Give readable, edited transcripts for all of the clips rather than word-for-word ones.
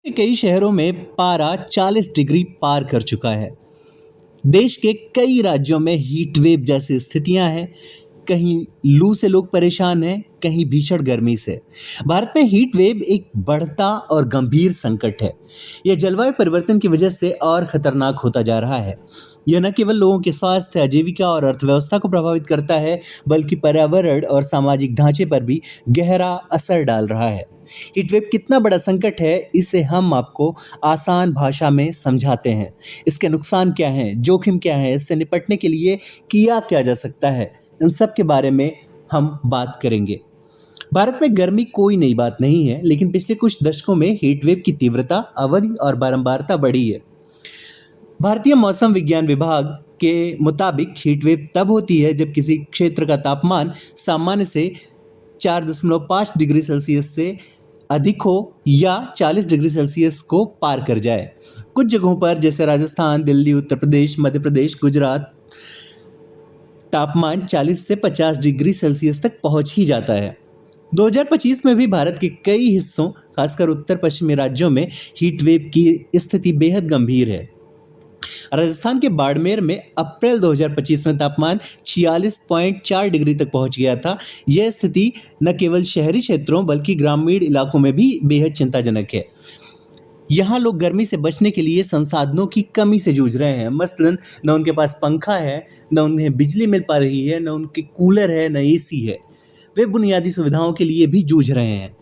कई शहरों में पारा 40 डिग्री पार कर चुका है। देश के कई राज्यों में हीट वेव जैसी स्थितियां हैं। कहीं लू से लोग परेशान हैं, कहीं भीषण गर्मी से। भारत में हीट वेव एक बढ़ता और गंभीर संकट है। यह जलवायु परिवर्तन की वजह से और खतरनाक होता जा रहा है। यह न केवल लोगों के स्वास्थ्य, आजीविका और अर्थव्यवस्था को प्रभावित करता है, बल्कि पर्यावरण और सामाजिक ढांचे पर भी गहरा असर डाल रहा है। हीटवेव कितना बड़ा संकट है, इसे हम आपको आसान भाषा में समझाते हैं। इसके नुकसान क्या हैं, जोखिम क्या है, इससे निपटने के लिए किया क्या जा सकता है, इन सब के बारे में हम बात करेंगे। भारत में गर्मी कोई नई बात नहीं है, लेकिन पिछले कुछ दशकों में हीटवेव की तीव्रता, अवधि और बारंबारता बढ़ी है। भारतीय मौसम विज्ञान विभाग के मुताबिक हीटवेव तब होती है जब किसी क्षेत्र का तापमान सामान्य से 4.5 डिग्री सेल्सियस से अधिक हो या 40 डिग्री सेल्सियस को पार कर जाए। कुछ जगहों पर जैसे राजस्थान, दिल्ली, उत्तर प्रदेश, मध्य प्रदेश, गुजरात तापमान 40 से 50 डिग्री सेल्सियस तक पहुंच ही जाता है। 2025 में भी भारत के कई हिस्सों, खासकर उत्तर पश्चिमी राज्यों में हीट वेव की स्थिति बेहद गंभीर है। राजस्थान के बाड़मेर में अप्रैल 2025 में तापमान 46.4 डिग्री तक पहुंच गया था। यह स्थिति न केवल शहरी क्षेत्रों बल्कि ग्रामीण इलाकों में भी बेहद चिंताजनक है। यहाँ लोग गर्मी से बचने के लिए संसाधनों की कमी से जूझ रहे हैं। मसलन न उनके पास पंखा है, न उन्हें बिजली मिल पा रही है, न उनके कूलर है, न एसी है। वे बुनियादी सुविधाओं के लिए भी जूझ रहे हैं।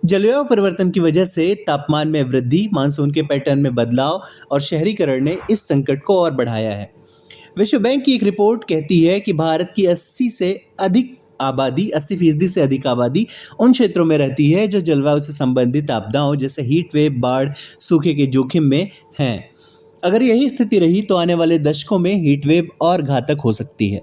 जलवायु परिवर्तन की वजह से तापमान में वृद्धि, मानसून के पैटर्न में बदलाव और शहरीकरण ने इस संकट को और बढ़ाया है। विश्व बैंक की एक रिपोर्ट कहती है कि भारत की 80% से अधिक आबादी उन क्षेत्रों में रहती है जो जलवायु से संबंधित आपदाओं जैसे हीट वेव, बाढ़, सूखे के जोखिम में हैं। अगर यही स्थिति रही तो आने वाले दशकों में हीट वेव और घातक हो सकती है।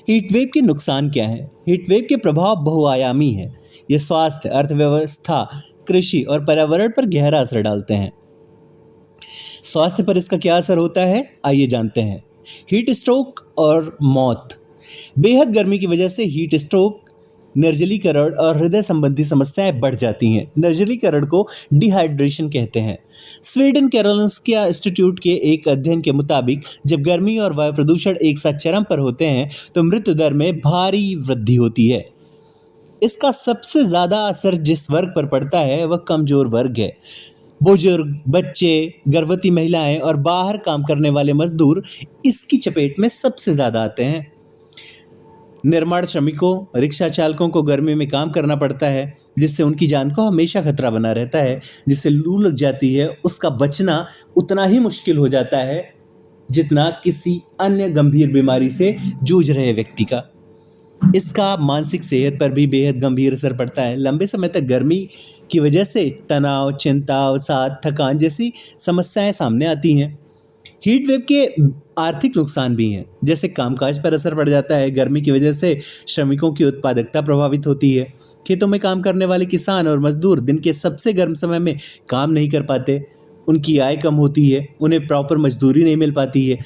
हीट वेव के नुकसान क्या हैं? हीट वेव के प्रभाव बहुआयामी हैं। ये स्वास्थ्य, अर्थव्यवस्था, कृषि और पर्यावरण पर गहरा असर डालते हैं। स्वास्थ्य पर इसका क्या असर होता है, आइए जानते हैं। हीट स्ट्रोक और मौत। बेहद गर्मी की वजह से हीट स्ट्रोक, निर्जलीकरण और हृदय संबंधी समस्याएं बढ़ जाती हैं। निर्जलीकरण को डिहाइड्रेशन कहते हैं। स्वीडन कैरोलिंस्का इंस्टीट्यूट के एक अध्ययन के मुताबिक जब गर्मी और वायु प्रदूषण एक साथ चरम पर होते हैं तो मृत्यु दर में भारी वृद्धि होती है। इसका सबसे ज्यादा असर जिस वर्ग पर पड़ता है वह कमजोर वर्ग है। बुजुर्ग, बच्चे, गर्भवती महिलाएं और बाहर काम करने वाले मजदूर इसकी चपेट में सबसे ज्यादा आते हैं। निर्माण श्रमिकों, रिक्शा चालकों को गर्मी में काम करना पड़ता है, जिससे उनकी जान को हमेशा खतरा बना रहता है। जिससे लू लग जाती है, उसका बचना उतना ही मुश्किल हो जाता है जितना किसी अन्य गंभीर बीमारी से जूझ रहे व्यक्ति का। इसका मानसिक सेहत पर भी बेहद गंभीर असर पड़ता है। लंबे समय तक गर्मी की वजह से तनाव, चिंता, अवसाद, थकान जैसी समस्याएं सामने आती हैं। हीट वेव के आर्थिक नुकसान भी हैं, जैसे कामकाज पर असर पड़ जाता है। गर्मी की वजह से श्रमिकों की उत्पादकता प्रभावित होती है। खेतों में काम करने वाले किसान और मजदूर दिन के सबसे गर्म समय में काम नहीं कर पाते। उनकी आय कम होती है, उन्हें प्रॉपर मजदूरी नहीं मिल पाती है।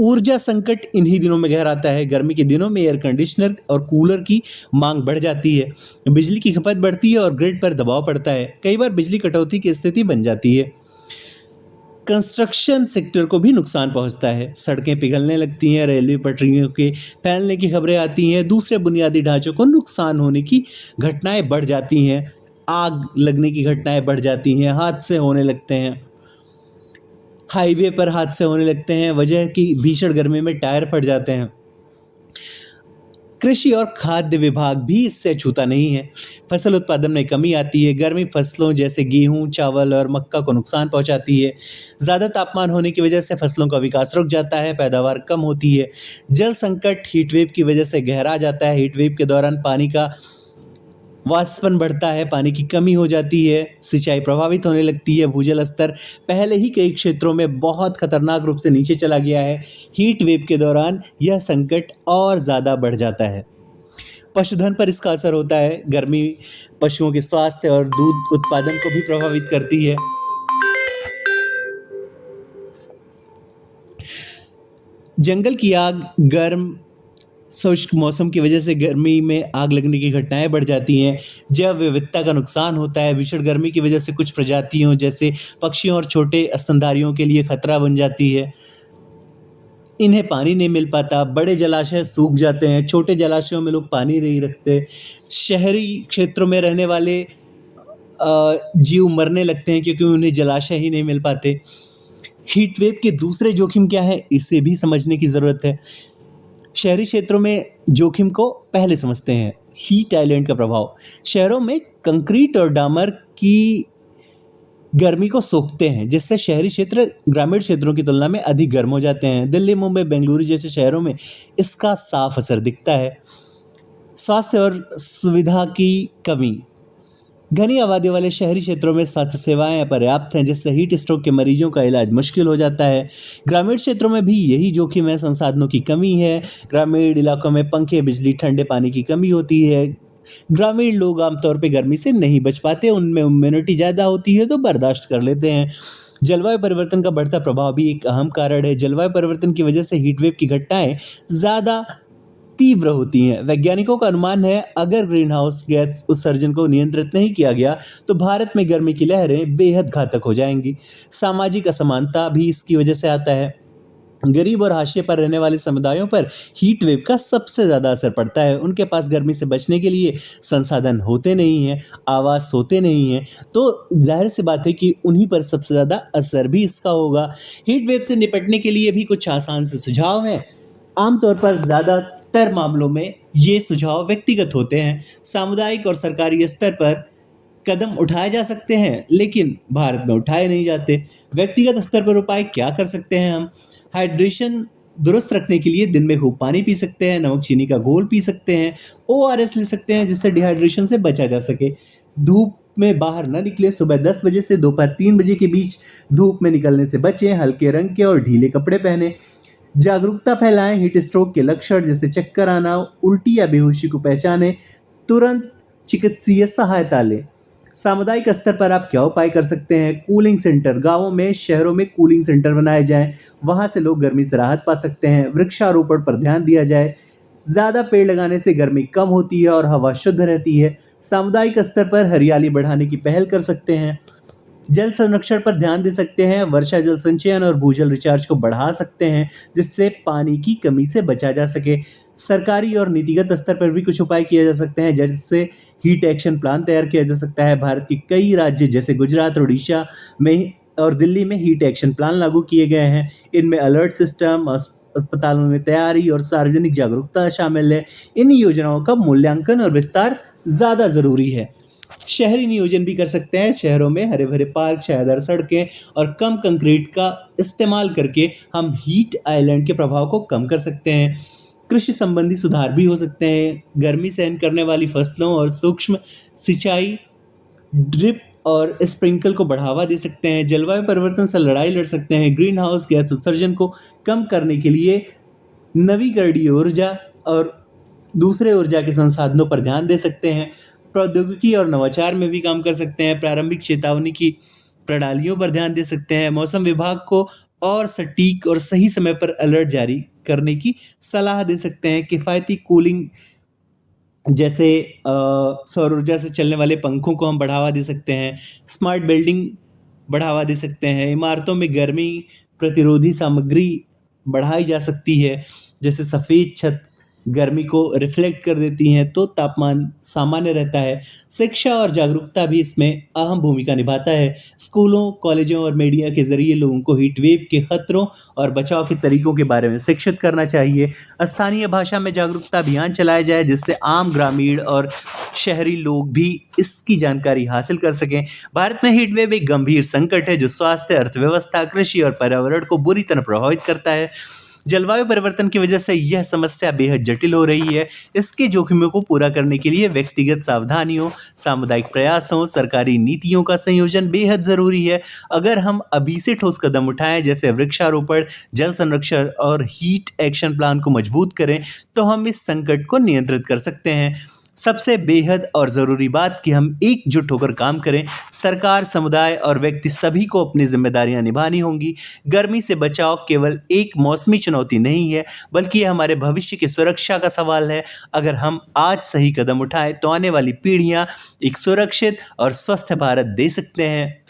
ऊर्जा संकट इन्हीं दिनों में गहराता है। गर्मी के दिनों में एयर कंडीशनर और कूलर की मांग बढ़ जाती है, बिजली की खपत बढ़ती है और ग्रिड पर दबाव पड़ता है। कई बार बिजली कटौती की स्थिति बन जाती है। कंस्ट्रक्शन सेक्टर को भी नुकसान पहुंचता है। सड़कें पिघलने लगती हैं, रेलवे पटरियों के फैलने की खबरें आती हैं, दूसरे बुनियादी ढांचों को नुकसान होने की घटनाएं बढ़ जाती हैं, आग लगने की घटनाएं बढ़ जाती हैं, हादसे होने लगते हैं, हाईवे पर हादसे होने लगते हैं। वजह की भीषण गर्मी में टायर फट जाते हैं। कृषि और खाद्य विभाग भी इससे अछूता नहीं है। फसल उत्पादन में कमी आती है। गर्मी फसलों जैसे गेहूं, चावल और मक्का को नुकसान पहुंचाती है। ज़्यादा तापमान होने की वजह से फसलों का विकास रुक जाता है, पैदावार कम होती है। जल संकट हीटवेव की वजह से गहरा जाता है। हीटवेव के दौरान पानी का वाष्पन बढ़ता है, पानी की कमी हो जाती है, सिंचाई प्रभावित होने लगती है। भूजल स्तर पहले ही कई क्षेत्रों में बहुत खतरनाक रूप से नीचे चला गया है। हीट वेव के दौरान यह संकट और ज़्यादा बढ़ जाता है। पशुधन पर इसका असर होता है। गर्मी पशुओं के स्वास्थ्य और दूध उत्पादन को भी प्रभावित करती है। जंगल की आग, गर्म शुष्क मौसम की वजह से गर्मी में आग लगने की घटनाएं बढ़ जाती हैं। जैव विविधता का नुकसान होता है। भीषण गर्मी की वजह से कुछ प्रजातियों जैसे पक्षियों और छोटे स्तनधारियों के लिए खतरा बन जाती है। इन्हें पानी नहीं मिल पाता, बड़े जलाशय सूख जाते हैं, छोटे जलाशयों में लोग पानी नहीं रखते। शहरी क्षेत्रों में रहने वाले जीव मरने लगते हैं क्योंकि उन्हें जलाशय ही नहीं मिल पाते। हीट वेव के दूसरे जोखिम क्या है, इसे भी समझने की ज़रूरत है। शहरी क्षेत्रों में जोखिम को पहले समझते हैं। हीट आइलैंड का प्रभाव। शहरों में कंक्रीट और डामर की गर्मी को सोखते हैं, जिससे शहरी क्षेत्र ग्रामीण क्षेत्रों की तुलना में अधिक गर्म हो जाते हैं। दिल्ली, मुंबई, बेंगलुरु जैसे शहरों में इसका साफ असर दिखता है। स्वास्थ्य और सुविधा की कमी। घनी आबादी वाले शहरी क्षेत्रों में स्वास्थ्य सेवाएं अपर्याप्त हैं, जिससे हीट स्ट्रोक के मरीजों का इलाज मुश्किल हो जाता है। ग्रामीण क्षेत्रों में भी यही जोखिम है, संसाधनों की कमी है। ग्रामीण इलाकों में पंखे, बिजली, ठंडे पानी की कमी होती है। ग्रामीण लोग आमतौर पे गर्मी से नहीं बच पाते, उनमें इम्यूनिटी ज़्यादा होती है तो बर्दाश्त कर लेते हैं। जलवायु परिवर्तन का बढ़ता प्रभाव भी एक अहम कारण है। जलवायु परिवर्तन की वजह से हीट वेव की घटनाएं ज़्यादा तीव्र होती हैं। वैज्ञानिकों का अनुमान है, अगर ग्रीन हाउस गैस उत्सर्जन को नियंत्रित नहीं किया गया तो भारत में गर्मी की लहरें बेहद घातक हो जाएंगी। सामाजिक असमानता भी इसकी वजह से आता है। गरीब और हाशिए पर रहने वाले समुदायों पर हीट वेव का सबसे ज़्यादा असर पड़ता है। उनके पास गर्मी से बचने के लिए संसाधन होते नहीं हैं, आवास होते नहीं हैं, तो जाहिर सी बात है कि उन्हीं पर सबसे ज़्यादा असर भी इसका होगा। हीट वेव से निपटने के लिए भी कुछ आसान से सुझाव हैं। आमतौर पर ज़्यादातर मामलों में ये सुझाव व्यक्तिगत होते हैं। सामुदायिक और सरकारी स्तर पर कदम उठाए जा सकते हैं, लेकिन भारत में उठाए नहीं जाते। व्यक्तिगत स्तर पर उपाय क्या कर सकते हैं हम? हाइड्रेशन दुरुस्त रखने के लिए दिन में खूब पानी पी सकते हैं, नमक चीनी का घोल पी सकते हैं, ओआरएस ले सकते हैं जिससे डिहाइड्रेशन से बचा जा सके। धूप में बाहर न निकले, सुबह 10 बजे से दोपहर 3 बजे के बीच धूप में निकलने से बचें, हल्के रंग के और ढीले कपड़े पहने। जागरूकता फैलाएं, हीट स्ट्रोक के लक्षण जैसे चक्कर आना, उल्टी या बेहोशी को पहचानें, तुरंत चिकित्सीय सहायता लें। सामुदायिक स्तर पर आप क्या उपाय कर सकते हैं? कूलिंग सेंटर, गांवों में, शहरों में कूलिंग सेंटर बनाए जाएं, वहां से लोग गर्मी से राहत पा सकते हैं। वृक्षारोपण पर ध्यान दिया जाए, ज़्यादा पेड़ लगाने से गर्मी कम होती है और हवा शुद्ध रहती है। सामुदायिक स्तर पर हरियाली बढ़ाने की पहल कर सकते हैं। जल संरक्षण पर ध्यान दे सकते हैं, वर्षा जल संचयन और भूजल रिचार्ज को बढ़ा सकते हैं जिससे पानी की कमी से बचा जा सके। सरकारी और नीतिगत स्तर पर भी कुछ उपाय किए जा सकते हैं, जैसे हीट एक्शन प्लान तैयार किया जा सकता है। भारत के कई राज्य जैसे गुजरात, उड़ीसा में और दिल्ली में हीट एक्शन प्लान लागू किए गए हैं। इनमें अलर्ट सिस्टम, अस्पतालों में तैयारी और सार्वजनिक जागरूकता शामिल है। इन योजनाओं का मूल्यांकन और विस्तार ज़्यादा ज़रूरी है। शहरी नियोजन भी कर सकते हैं। शहरों में हरे भरे पार्क, छायादार सड़कें और कम कंक्रीट का इस्तेमाल करके हम हीट आइलैंड के प्रभाव को कम कर सकते हैं। कृषि संबंधी सुधार भी हो सकते हैं। गर्मी सहन करने वाली फसलों और सूक्ष्म सिंचाई, ड्रिप और स्प्रिंकल को बढ़ावा दे सकते हैं। जलवायु परिवर्तन से लड़ाई लड़ सकते हैं। ग्रीन हाउस गैस उत्सर्जन को कम करने के लिए नवीकरणीय ऊर्जा और दूसरे ऊर्जा के संसाधनों पर ध्यान दे सकते हैं। प्रौद्योगिकी और नवाचार में भी काम कर सकते हैं। प्रारंभिक चेतावनी की प्रणालियों पर ध्यान दे सकते हैं। मौसम विभाग को और सटीक और सही समय पर अलर्ट जारी करने की सलाह दे सकते हैं। किफ़ायती कूलिंग जैसे सौर ऊर्जा से चलने वाले पंखों को हम बढ़ावा दे सकते हैं। स्मार्ट बिल्डिंग बढ़ावा दे सकते हैं। इमारतों में गर्मी प्रतिरोधी सामग्री बढ़ाई जा सकती है, जैसे सफ़ेद छत गर्मी को रिफ्लेक्ट कर देती हैं तो तापमान सामान्य रहता है। शिक्षा और जागरूकता भी इसमें अहम भूमिका निभाता है। स्कूलों, कॉलेजों और मीडिया के ज़रिए लोगों को हीट वेव के खतरों और बचाव के तरीकों के बारे में शिक्षित करना चाहिए। स्थानीय भाषा में जागरूकता अभियान चलाया जाए जिससे आम ग्रामीण और शहरी लोग भी इसकी जानकारी हासिल कर सकें। भारत में हीट वेव एक गंभीर संकट है जो स्वास्थ्य, अर्थव्यवस्था, कृषि और पर्यावरण को बुरी तरह प्रभावित करता है। जलवायु परिवर्तन की वजह से यह समस्या बेहद जटिल हो रही है। इसके जोखिमों को पूरा करने के लिए व्यक्तिगत सावधानियों, सामुदायिक प्रयासों, सरकारी नीतियों का संयोजन बेहद ज़रूरी है। अगर हम अभी से ठोस कदम उठाएं, जैसे वृक्षारोपण, जल संरक्षण और हीट एक्शन प्लान को मजबूत करें, तो हम इस संकट को नियंत्रित कर सकते हैं। सबसे बेहद और ज़रूरी बात कि हम एकजुट होकर काम करें। सरकार, समुदाय और व्यक्ति सभी को अपनी ज़िम्मेदारियाँ निभानी होंगी। गर्मी से बचाव केवल एक मौसमी चुनौती नहीं है, बल्कि ये हमारे भविष्य की सुरक्षा का सवाल है। अगर हम आज सही कदम उठाएँ, तो आने वाली पीढ़ियाँ एक सुरक्षित और स्वस्थ भारत दे सकते हैं।